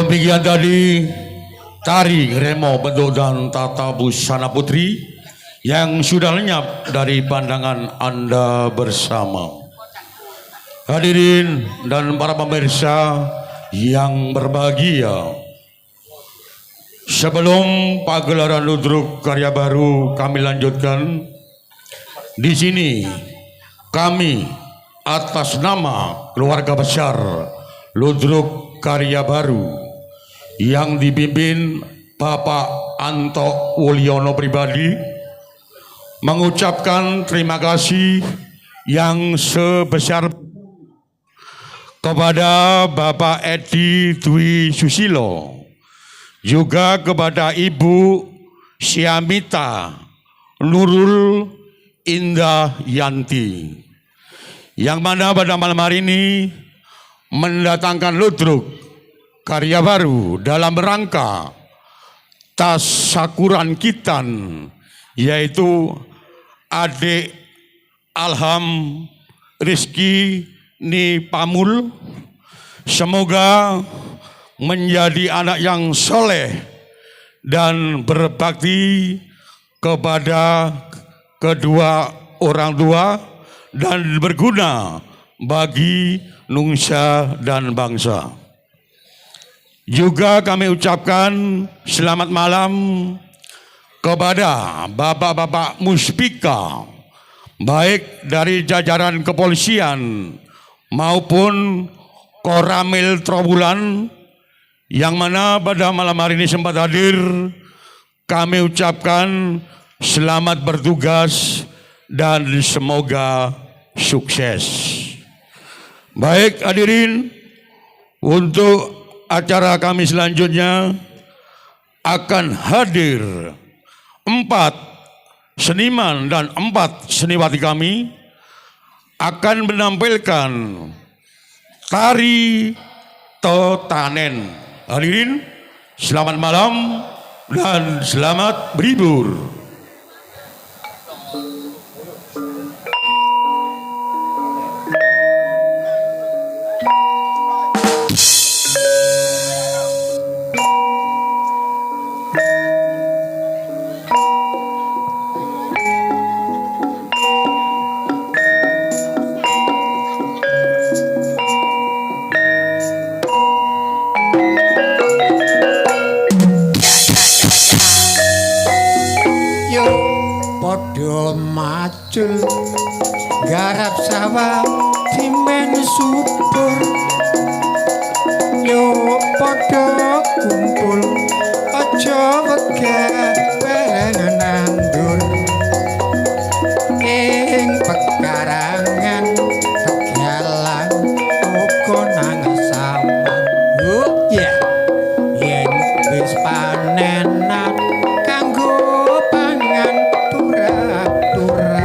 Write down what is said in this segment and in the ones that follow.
Demikian tadi tari Remo Bentuk dan Tata Busana Putri yang sudah lenyap dari pandangan Anda bersama. Hadirin dan para pemirsa yang berbahagia, sebelum pagelaran ludruk karya baru kami lanjutkan, di sini kami atas nama keluarga besar ludruk karya baru yang dipimpin Bapak Anto Wulyono pribadi mengucapkan terima kasih yang sebesar kepada Bapak Edi Dwi Susilo, juga kepada Ibu Syamita Nurul Indah Yanti, yang mana pada malam hari ini mendatangkan ludruk karya baru dalam rangka Tasyakuran Kitan, yaitu adik Alham Rizky Nipamul. Semoga menjadi anak yang soleh dan berbakti kepada kedua orang tua dan berguna bagi nusa dan bangsa. Juga kami ucapkan selamat malam kepada bapak-bapak muspika, baik dari jajaran kepolisian maupun Koramil Trowulan, yang mana pada malam hari ini sempat hadir. Kami ucapkan selamat bertugas dan semoga sukses. Baik hadirin, untuk acara kami selanjutnya akan hadir 4 seniman dan 4 seniwati kami akan menampilkan tari Totanen. Hadirin, selamat malam dan selamat berhibur. Macul garap sawah dimen subur, yo padha kumpul aja wegah bareng nandur ing pekarangan tegalan uga nang sawah. Ya yen wis panenan kanggo pangan turah-turah.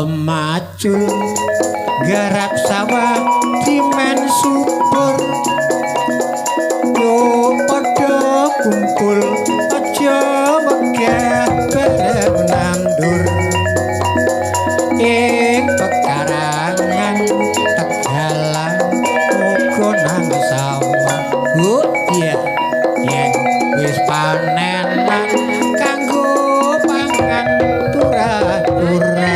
Macul garap sawah dimen subur, yo padha kumpul aja wegah bareng nandur ing pekarangan tegalan uga nang sawah. Iya yen wis panenan kanggo pangan turah-turah.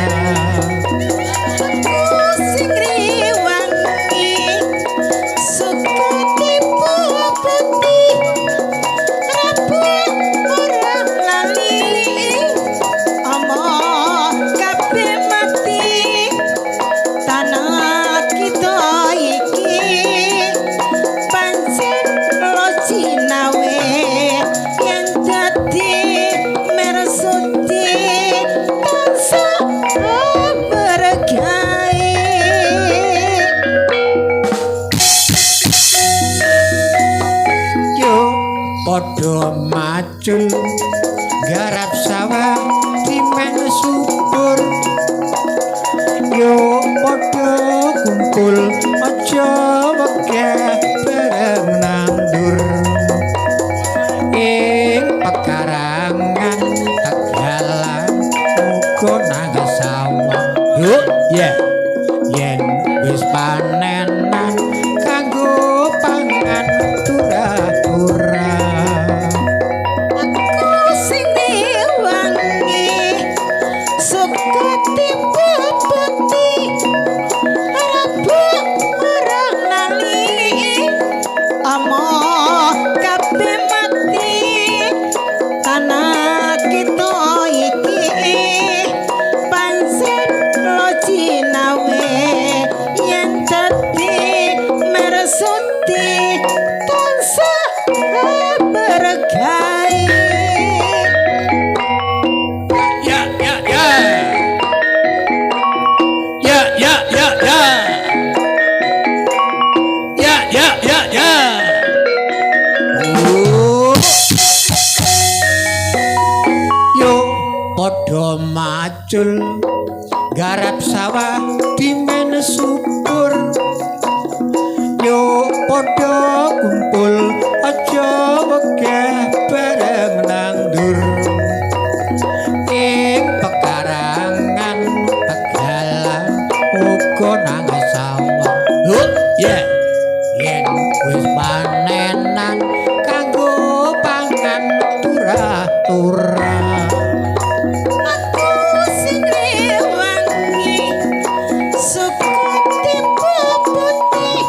padha macul garap sawah dimen subur yo padha kumpul aja wegah bareng nandur ing pekarangan Tegalan uga nang sawah yo yeah. Yen wis panenan kanggo pangan turah-turah aku sing rewangi suka tipe putih rabuk orang lali amo kabeh mati tanah kita iki pancen lo cinawe yen dadi mersuti tansah berkahi ya ya ya ya ya ya ya ya ya ya ya yo padha macul garap sawah dimen subur yo padha kumpul aja wegah bareng nandur ing pekarangan Tegalan uga nang sawah lho yeah. Yen wis panenan kanggo pangan turah-turah aku sing rewangi suka tipe putih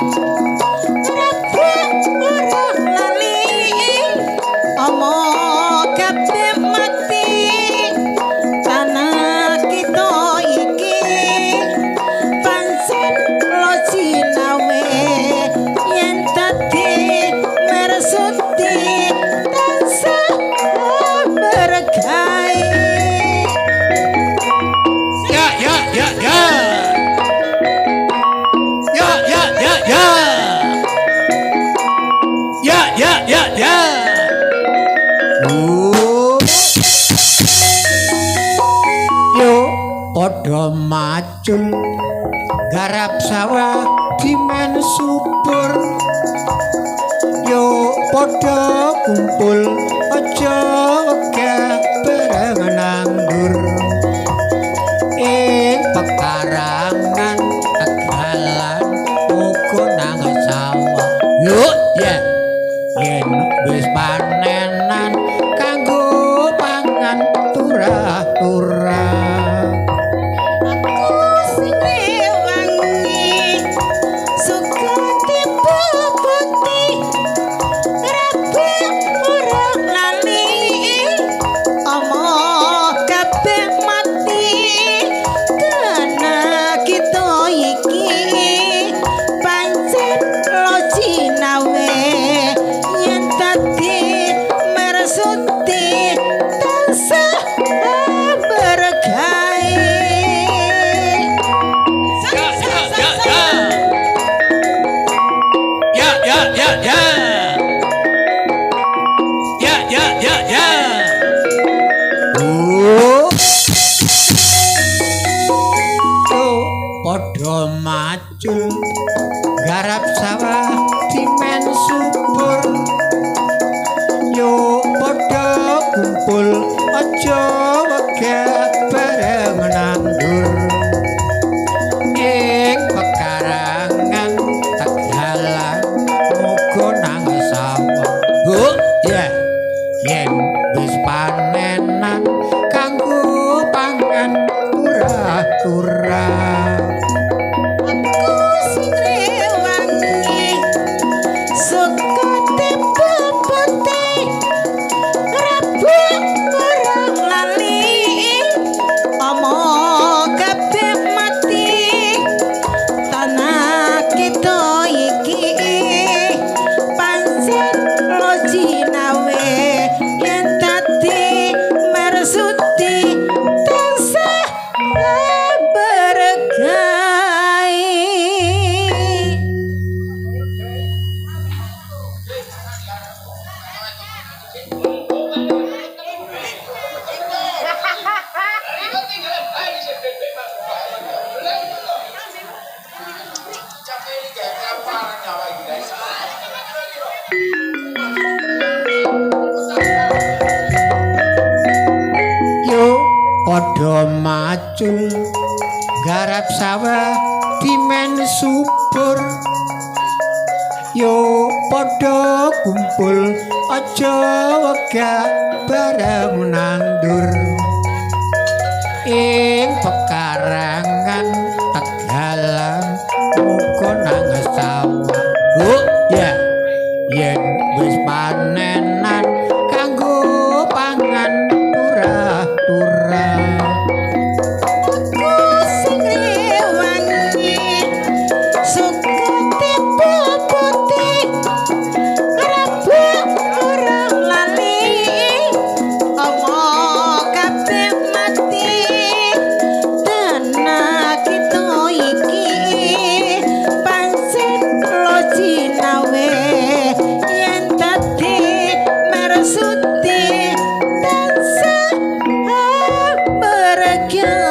rabuk orang lali amo kabeh mati tanah kita iki pancen lo cinawe yen dadi mersuti tansah berkahi ya ya ya ya ya ya ya ya ya ya ya ya yo padha macul garap sawah dimen subur yo padha kumpul aja wegah bareng nandur ing pekarangan Tegalan uga nang sawah yo yeah. Yen wis panenan kanggo pangan turah-turah aku sing rewangi suka tipe putih rabuk orang lali amo kabeh mati karena kita iki pancen lo cinawe yen dadi mersuti tansah berkahi ya ya ya ya ya ya ya ya padha macul garap sawah dimen subur yo padha kumpul aja wegah bareng nandur ing pekarangan Tegalan uga nang sawah oh yeah. Yen wis panenan kanggo pangan turah-turah aku sing rewangi suka tipe putih rabuk orang lali amo kabeh mati tanah kita iki pancen lo cinawe yen dadi mersuti tansah berkahi padha macul garap sawah dimen subur yo padha kumpul aja wegah bareng nandur ing pekarangan Tegalan muga nang sawah ya yen wis panenan kanggo pangan turah-turah Aku sing rewangi sukate putih rabuk orang lali omong kabeh mati tanah kita iki pancen lo jinawe yen dadi mersuti tansah bergeai.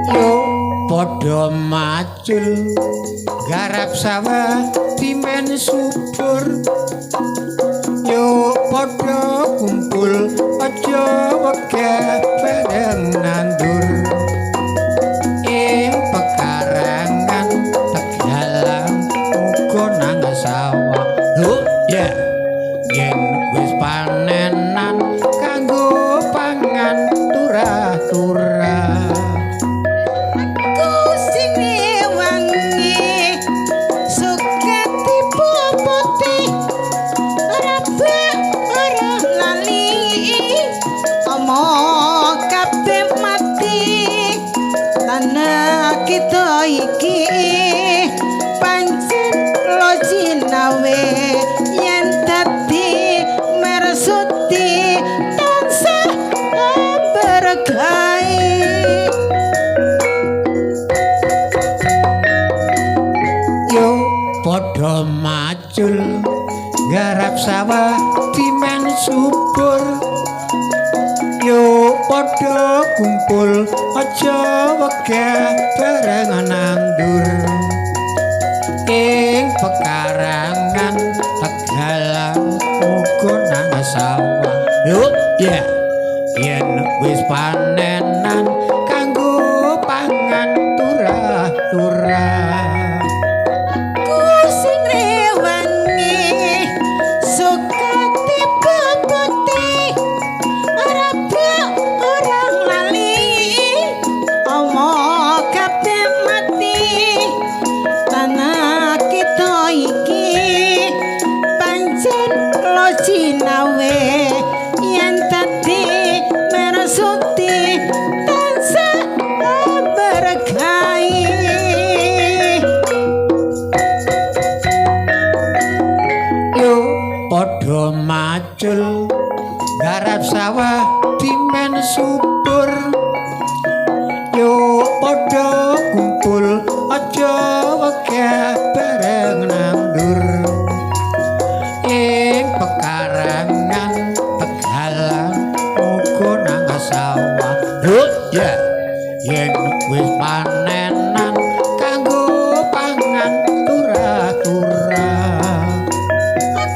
Yo padha macul garap sawah timen subur yo padha kumpul aja wegah bareng nandur ing pekarangan Tegalan uga nang sawah lho ya yen wis panenan kanggo pangan turah-turah Kusing wangi sukati popoti raba ora lali omo kabeh mati tanah kita iki pancen lo jinawe yen dadi mersuti tansah berkah yo padha macul garap sawah timen subur yo padha kumpul aja wegah bareng nandur ing pekarangan Tegalan uga nang sawah yo ya yen wis panenan kanggo pangan turah-turah Kusing rewangi sukati popoti raba orang lali omo kabeh mati tanah kita iki pancen lo jinawe yen dadi mersuti tansah berkah yo padha macul garap sawah timen subur yo padha kumpul aja wegah bareng nandur ing pekarangan Tegalan uga nang sawah lho ya yen wis panenan kanggo pangan turah-turah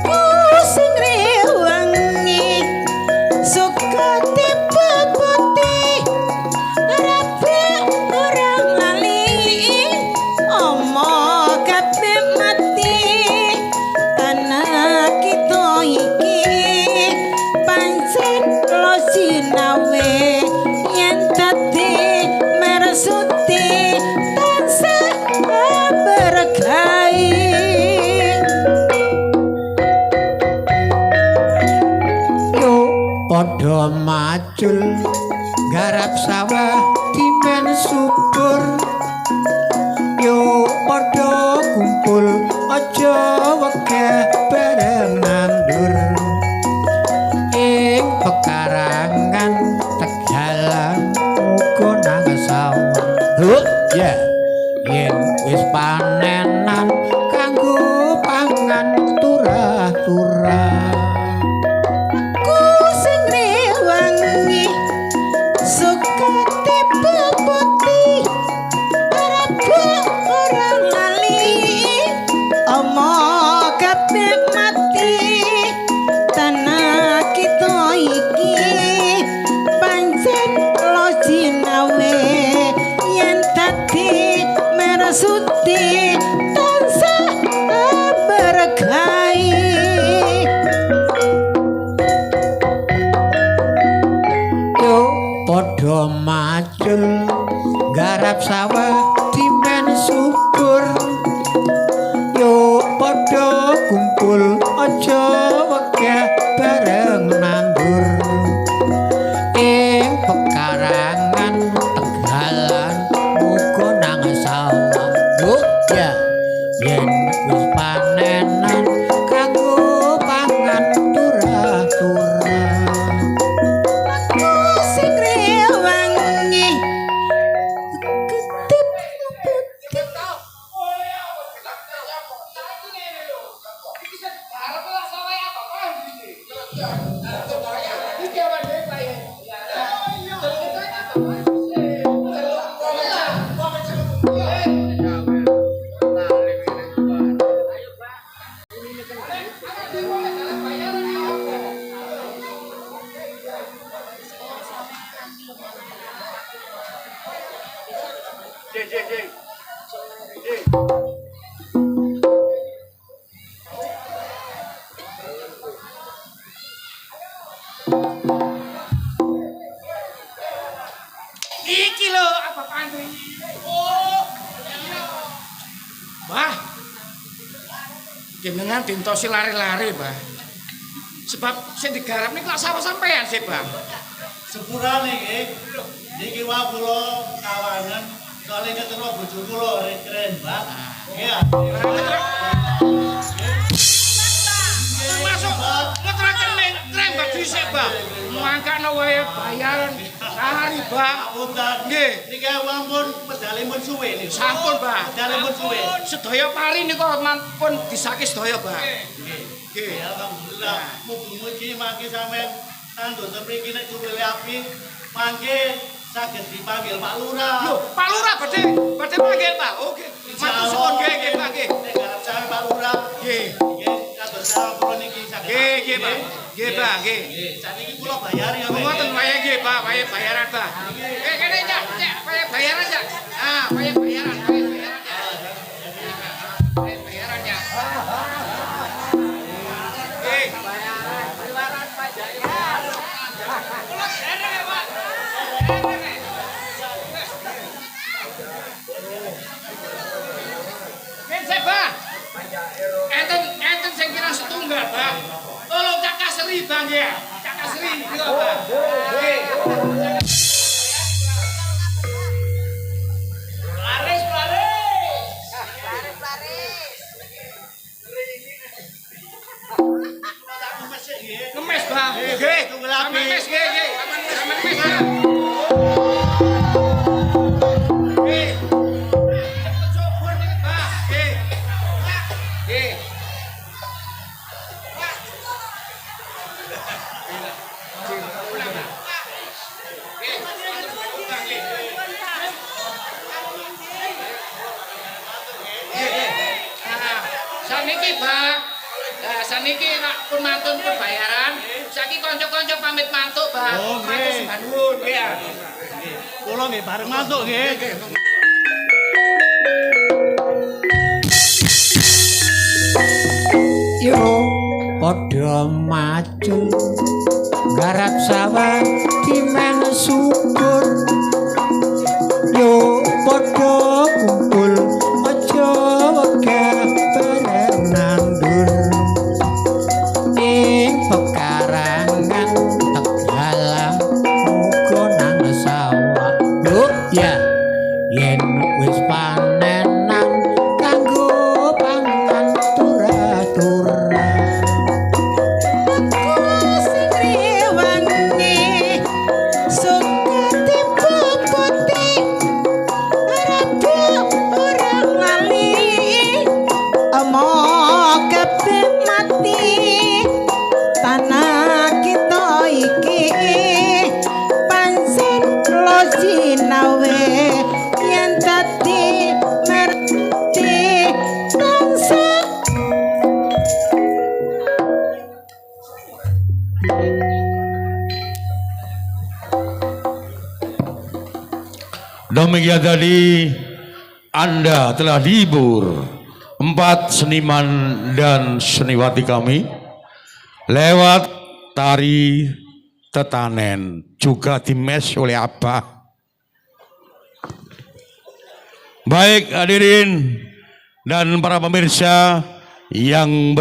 Kusing rewangi sukati popoti raba orang lali omo kabeh mati tanah kita iki pancen lo jinawe yen dadi mersuti tansah berkah yo padha macul garap sawah timen subur yo padha kumpul aja wegah bareng nandur ing pekarangan Tegalan uga nang sawah lho ya yen wis panenan kanggo pangan turah-turah Kusing rewangi sukati popoti raba orang lali omo kabeh mati tanah kita iki pancen lo jinawe yen dadi mersuti tansah berkah yo padha macul garap sawah timen subur yo padha kumpul aja wegah bareng nandur ing pekarangan Tegalan uga nang sawah lho ya yen wis panenan kanggo pangan turah-turah Kusing rewangi Iki lho apa pantri? Oh. Bah. Jenengan dintosi lari-lari, Bah. Sebab sing digarap niku lak sawah sampean sih, Bah. Sepurane nggih. Niki wae kula kawangan kali ketemu bojo kula keren, Mbak. Iya. Termasuk ngeteraken trembak dhisik, Bah. Mangkane wae bayaran sehari, Bah. Punten. Nggih. Niki wong pun medale pun suwe niku. Sampun, Bah. Medale pun suwe. Sedaya pari niku pun disaki sedaya, Bah. Nggih. Ya alhamdulillah. Mugi-mugi mangke sampean kanggo mriki nek cuwile api mangke saged dipanggil Pak Lurah. Lho, Pak Lurah badhe panggil, Pak. Oke. Matur suwun nggih, nggih, Pak, nggih. Nek garap sawe Pak Lurah. Nggih. Nggih, kados salah kula niki saged. Nggih, nggih, Pak. Nggih, Pak, nggih. Nggih, sakniki kula bayari ya, Pak. Ngoten wae nggih, Pak, wae bayaran, Pak. Kene, Cak, wae bayaran, Cak. Ah, wae bayaran, Cak. Wae bayaran, Cak. Nggih. Bayaran pajak. Kula kene, Pak. Kene, Pak. Enten sing kira setunggal, Pak. Tolong Cak Kasri, Bang, ya. Cak Kasri, kira, Pak. Nggih. Laris. Ngemes, Bang. Nggih. Sampeyan ngemes, nggih, nggih. Sampeyan ngemes, Bang. Nggih. Cepet subur niki, Bang. Nggih. Nggih. Saniki, Bang. Lah saniki nek pun mantun pun bayaran, saiki kanca-kanca pamit mantuk, Bang. Oh, nggih. Matur sembah nuwun, nggih ya. Kula nggih bareng mantuk nggih. Yo padha macul garap sawah dimen subur. Yo padha kumpul aja wegah bareng nandur. Ing pekarangan Tegalang uga nang sawah. Lho ya yen wis panenan kanggo pangan turah-turah. Demikian tadi Anda telah dihibur 4 seniman dan seniwati kami lewat tari tetanen juga dimes oleh Abah. Baik hadirin dan para pemirsa yang